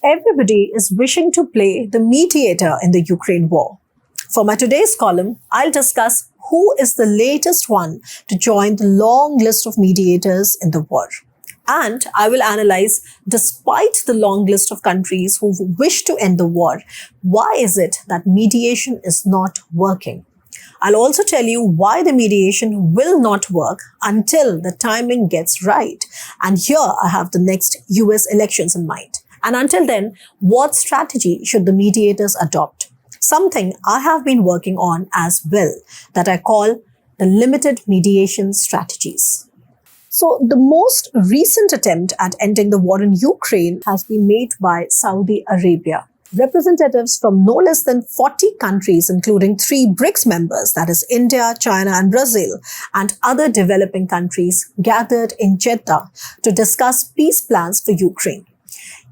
Everybody is wishing to play the mediator in the Ukraine war. For my today's column, I'll discuss who is the latest one to join the long list of mediators in the war. And I will analyze, despite the long list of countries who wish to end the war, why is it that mediation is not working? I'll also tell you why the mediation will not work until the timing gets right. And here I have the next US elections in mind. And until then, what strategy should the mediators adopt? Something I have been working on as well, that I call the limited mediation strategies. So the most recent attempt at ending the war in Ukraine has been made by Saudi Arabia. Representatives from no less than 40 countries, including 3 BRICS members, that is India, China and Brazil, and other developing countries, gathered in Jeddah to discuss peace plans for Ukraine.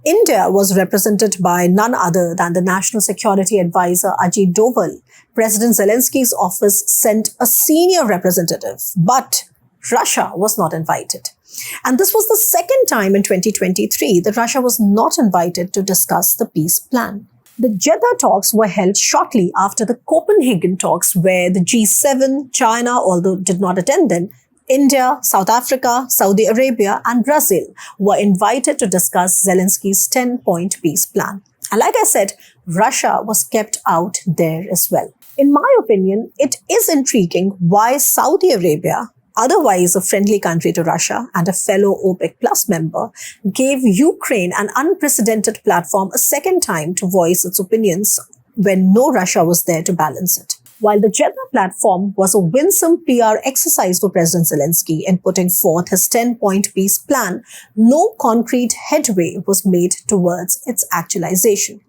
India was represented by none other than the National Security Advisor Ajit Doval. President Zelensky's office sent a senior representative, but Russia was not invited. And this was the second time in 2023 that Russia was not invited to discuss the peace plan. The Jeddah Talks were held shortly after the Copenhagen talks, where the G7, China, although did not attend them, India, South Africa, Saudi Arabia and Brazil were invited to discuss Zelensky's 10-point peace plan. And like I said, Russia was kept out there as well. In my opinion, it is intriguing why Saudi Arabia, otherwise a friendly country to Russia and a fellow OPEC Plus member, gave Ukraine an unprecedented platform a second time to voice its opinions when no Russia was there to balance it. While the Jeddah platform was a winsome PR exercise for President Zelensky in putting forth his 10-point peace plan, no concrete headway was made towards its actualization.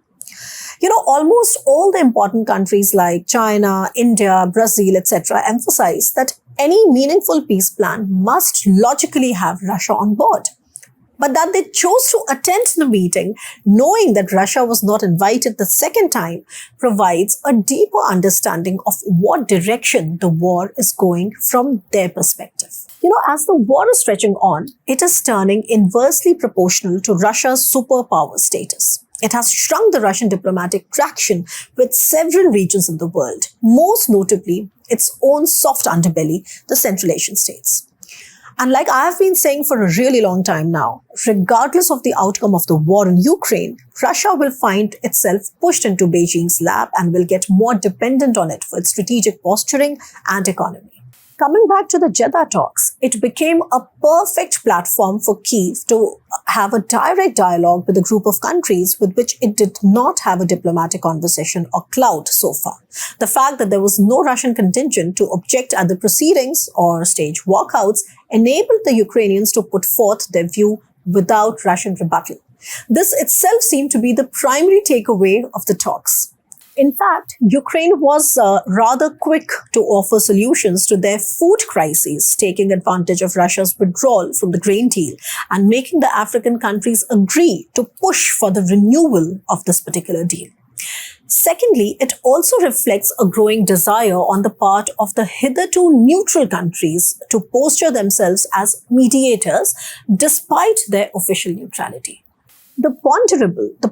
Almost all the important countries like China, India, Brazil, etc. emphasize that any meaningful peace plan must logically have Russia on board. But that they chose to attend the meeting, knowing that Russia was not invited the second time, provides a deeper understanding of what direction the war is going from their perspective. As the war is stretching on, it is turning inversely proportional to Russia's superpower status. It has shrunk the Russian diplomatic traction with several regions in the world, most notably its own soft underbelly, the Central Asian states. And like I have been saying for a really long time now, regardless of the outcome of the war in Ukraine, Russia will find itself pushed into Beijing's lap and will get more dependent on it for its strategic posturing and economy. Coming back to the Jeddah talks, it became a perfect platform for Kyiv to have a direct dialogue with a group of countries with which it did not have a diplomatic conversation or clout so far. The fact that there was no Russian contingent to object at the proceedings or stage walkouts enabled the Ukrainians to put forth their view without Russian rebuttal. This itself seemed to be the primary takeaway of the talks. In fact, Ukraine was rather quick to offer solutions to their food crises, taking advantage of Russia's withdrawal from the grain deal and making the African countries agree to push for the renewal of this particular deal. Secondly, it also reflects a growing desire on the part of the hitherto neutral countries to posture themselves as mediators despite their official neutrality. The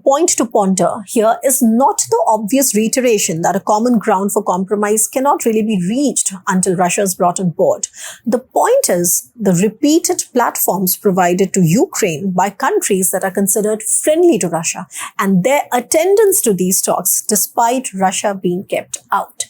point to ponder here is not the obvious reiteration that a common ground for compromise cannot really be reached until Russia is brought on board. The point is the repeated platforms provided to Ukraine by countries that are considered friendly to Russia and their attendance to these talks despite Russia being kept out.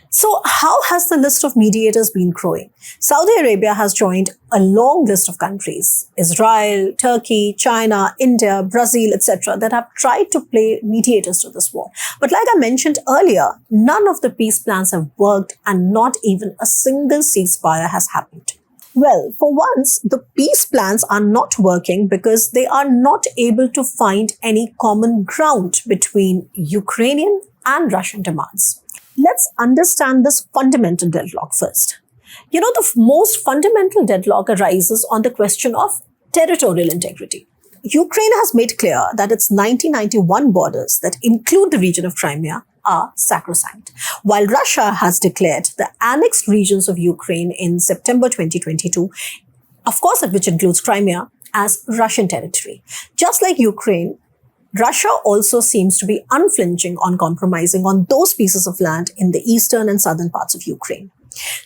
So how has the list of mediators been growing? Saudi Arabia has joined a long list of countries, Israel, Turkey, China, India, Brazil, etc., that have tried to play mediators to this war. But like I mentioned earlier, none of the peace plans have worked and not even a single ceasefire has happened. Well, for once, the peace plans are not working because they are not able to find any common ground between Ukrainian and Russian demands. Let's understand this fundamental deadlock first. The most fundamental deadlock arises on the question of territorial integrity. Ukraine has made clear that its 1991 borders that include the region of Crimea are sacrosanct, while Russia has declared the annexed regions of Ukraine in September 2022, of course, which includes Crimea, as Russian territory. Just like Ukraine, Russia also seems to be unflinching on compromising on those pieces of land in the eastern and southern parts of Ukraine.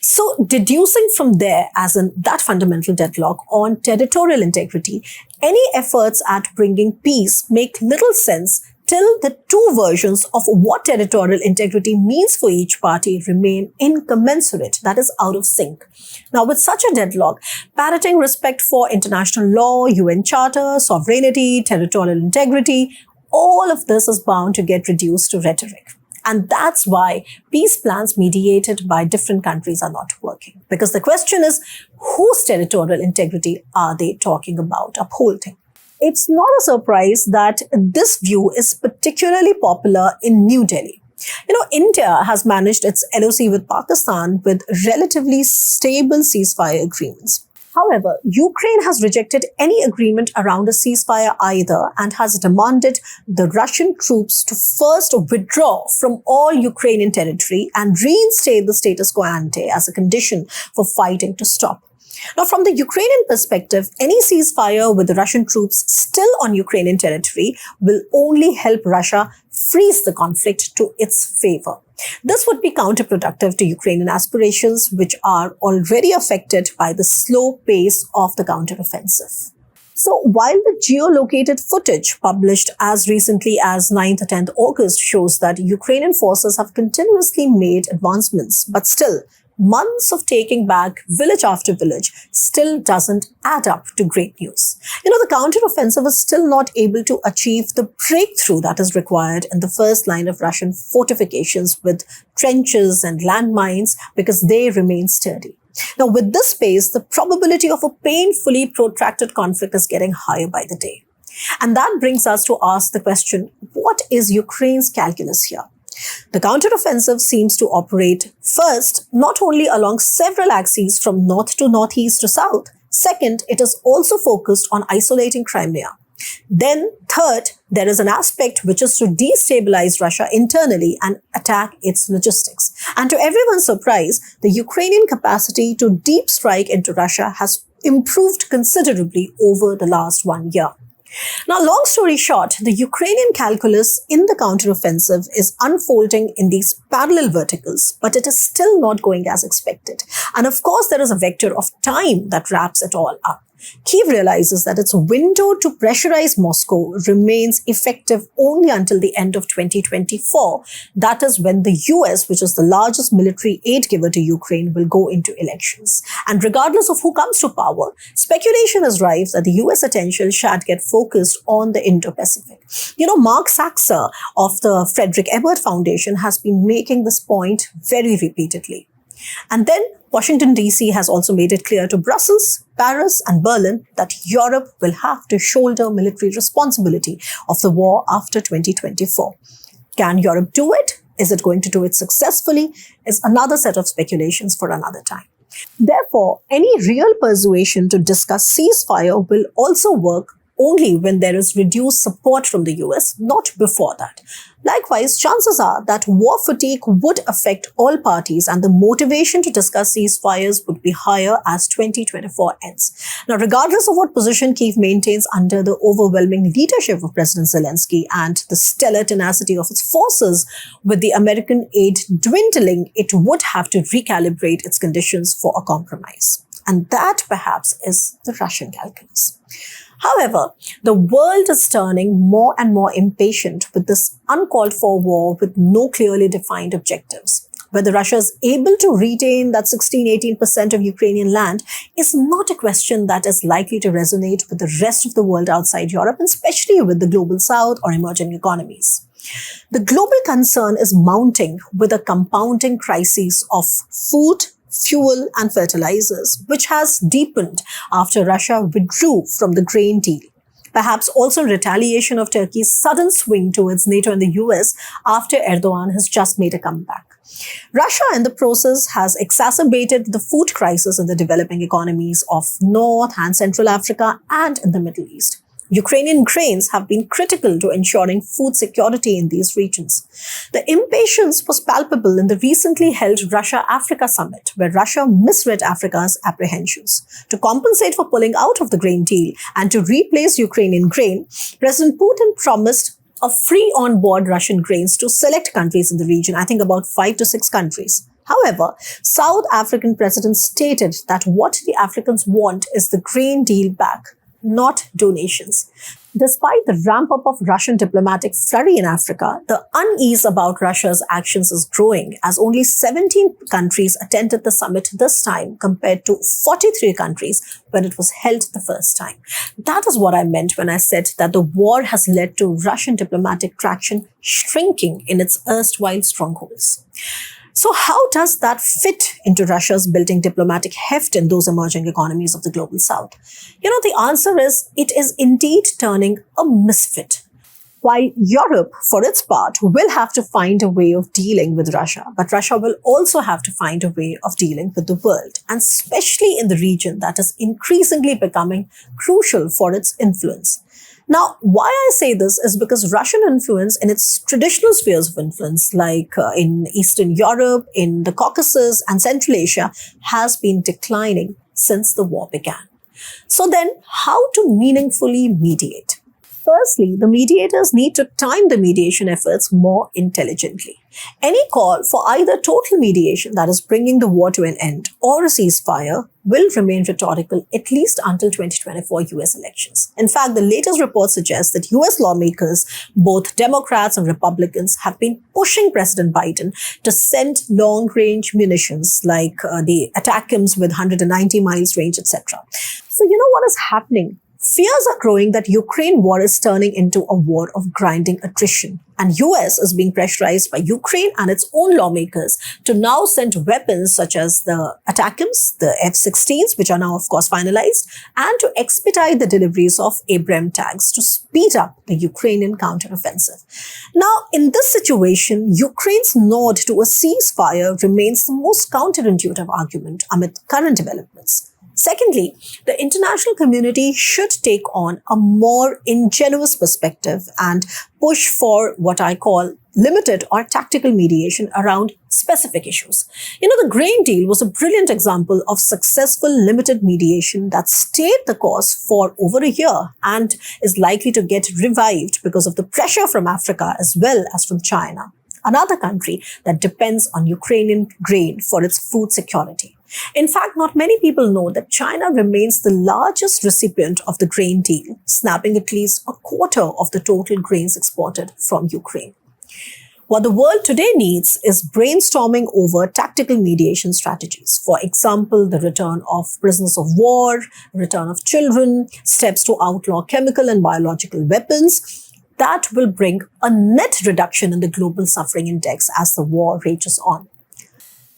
So, deducing from there, as in that fundamental deadlock on territorial integrity, any efforts at bringing peace make little sense till the two versions of what territorial integrity means for each party remain incommensurate, that is, out of sync. Now, with such a deadlock, parroting respect for international law, UN Charter, sovereignty, territorial integrity, all of this is bound to get reduced to rhetoric. And that's why peace plans mediated by different countries are not working. Because the question is, whose territorial integrity are they talking about upholding? It's not a surprise that this view is particularly popular in New Delhi. India has managed its LOC with Pakistan with relatively stable ceasefire agreements. However, Ukraine has rejected any agreement around a ceasefire either and has demanded the Russian troops to first withdraw from all Ukrainian territory and reinstate the status quo ante as a condition for fighting to stop. Now, from the Ukrainian perspective, any ceasefire with the Russian troops still on Ukrainian territory will only help Russia freeze the conflict to its favor. This would be counterproductive to Ukrainian aspirations, which are already affected by the slow pace of the counteroffensive. So while the geolocated footage published as recently as 9th or 10th August shows that Ukrainian forces have continuously made advancements, but still, months of taking back village after village still doesn't add up to great news. The counteroffensive is still not able to achieve the breakthrough that is required in the first line of Russian fortifications with trenches and landmines because they remain sturdy. Now, with this pace, the probability of a painfully protracted conflict is getting higher by the day. And that brings us to ask the question, what is Ukraine's calculus here? The counteroffensive seems to operate first, not only along several axes from north to northeast to south. Second, it is also focused on isolating Crimea. Then, third, there is an aspect which is to destabilize Russia internally and attack its logistics. And to everyone's surprise, the Ukrainian capacity to deep strike into Russia has improved considerably over the last 1 year. Now, long story short, the Ukrainian calculus in the counteroffensive is unfolding in these parallel verticals, but it is still not going as expected. And of course, there is a vector of time that wraps it all up. Kyiv realizes that its window to pressurize Moscow remains effective only until the end of 2024. That is when the US, which is the largest military aid giver to Ukraine, will go into elections. And regardless of who comes to power, speculation is rife that the US attention shall get focused on the Indo-Pacific. Mark Saxer of the Frederick Ebert Foundation has been making this point very repeatedly. And then Washington, D.C. has also made it clear to Brussels, Paris, and Berlin that Europe will have to shoulder military responsibility of the war after 2024. Can Europe do it? Is it going to do it successfully? Is another set of speculations for another time. Therefore, any real persuasion to discuss ceasefire will also work only when there is reduced support from the US, not before that. Likewise, chances are that war fatigue would affect all parties and the motivation to discuss ceasefires would be higher as 2024 ends. Now, regardless of what position Kyiv maintains under the overwhelming leadership of President Zelensky and the stellar tenacity of its forces, with the American aid dwindling, it would have to recalibrate its conditions for a compromise. And that perhaps is the Russian calculus. However, the world is turning more and more impatient with this uncalled for war with no clearly defined objectives. Whether Russia is able to retain that 16-18% of Ukrainian land is not a question that is likely to resonate with the rest of the world outside Europe, and especially with the global south or emerging economies. The global concern is mounting with a compounding crisis of food, fuel and fertilizers, which has deepened after Russia withdrew from the grain deal. Perhaps also in retaliation of Turkey's sudden swing towards NATO and the US after Erdogan has just made a comeback. Russia in the process has exacerbated the food crisis in the developing economies of North and Central Africa and in the Middle East. Ukrainian grains have been critical to ensuring food security in these regions. The impatience was palpable in the recently held Russia-Africa summit, where Russia misread Africa's apprehensions. To compensate for pulling out of the grain deal and to replace Ukrainian grain, President Putin promised a free on-board Russian grains to select countries in the region, I think about 5 to 6 countries. However, South African president stated that what the Africans want is the grain deal back, not donations. Despite the ramp-up of Russian diplomatic flurry in Africa, the unease about Russia's actions is growing, as only 17 countries attended the summit this time compared to 43 countries when it was held the first time. That is what I meant when I said that the war has led to Russian diplomatic traction shrinking in its erstwhile strongholds. So how does that fit into Russia's building diplomatic heft in those emerging economies of the global south? The answer is it is indeed turning a misfit. While Europe, for its part, will have to find a way of dealing with Russia, but Russia will also have to find a way of dealing with the world, and especially in the region that is increasingly becoming crucial for its influence. Now, why I say this is because Russian influence in its traditional spheres of influence, like in Eastern Europe, in the Caucasus and Central Asia, has been declining since the war began. So then, how to meaningfully mediate? Firstly, the mediators need to time the mediation efforts more intelligently. Any call for either total mediation, that is bringing the war to an end, or a ceasefire will remain rhetorical at least until 2024 US elections. In fact, the latest report suggests that US lawmakers, both Democrats and Republicans, have been pushing President Biden to send long-range munitions like the ATACMS with 190 miles range, etc. So you know what is happening? Fears are growing that Ukraine war is turning into a war of grinding attrition, and US is being pressurized by Ukraine and its own lawmakers to now send weapons such as the ATACMS, the F-16s, which are now of course finalized, and to expedite the deliveries of Abrams tanks to speed up the Ukrainian counteroffensive. Now, in this situation, Ukraine's nod to a ceasefire remains the most counterintuitive argument amid current developments. Secondly, the international community should take on a more ingenuous perspective and push for what I call limited or tactical mediation around specific issues. The grain deal was a brilliant example of successful limited mediation that stayed the course for over a year and is likely to get revived because of the pressure from Africa as well as from China, another country that depends on Ukrainian grain for its food security. In fact, not many people know that China remains the largest recipient of the grain deal, snapping at least a quarter of the total grains exported from Ukraine. What the world today needs is brainstorming over tactical mediation strategies. For example, the return of prisoners of war, return of children, steps to outlaw chemical and biological weapons. That will bring a net reduction in the global suffering index as the war rages on.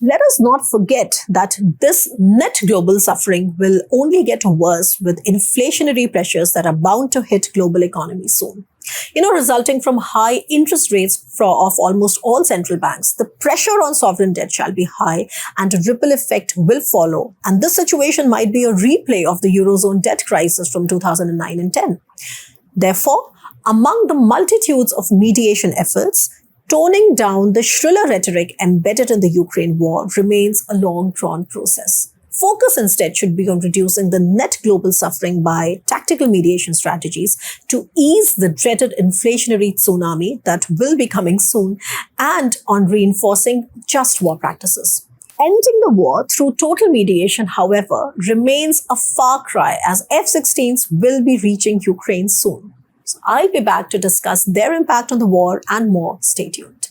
Let us not forget that this net global suffering will only get worse with inflationary pressures that are bound to hit global economies soon. Resulting from high interest rates of almost all central banks, the pressure on sovereign debt shall be high and a ripple effect will follow. And this situation might be a replay of the Eurozone debt crisis from 2009 and 10. Therefore, among the multitudes of mediation efforts, toning down the shriller rhetoric embedded in the Ukraine war remains a long-drawn process. Focus instead should be on reducing the net global suffering by tactical mediation strategies to ease the dreaded inflationary tsunami that will be coming soon, and on reinforcing just war practices. Ending the war through total mediation, however, remains a far cry, as F-16s will be reaching Ukraine soon. So I'll be back to discuss their impact on the war and more. Stay tuned.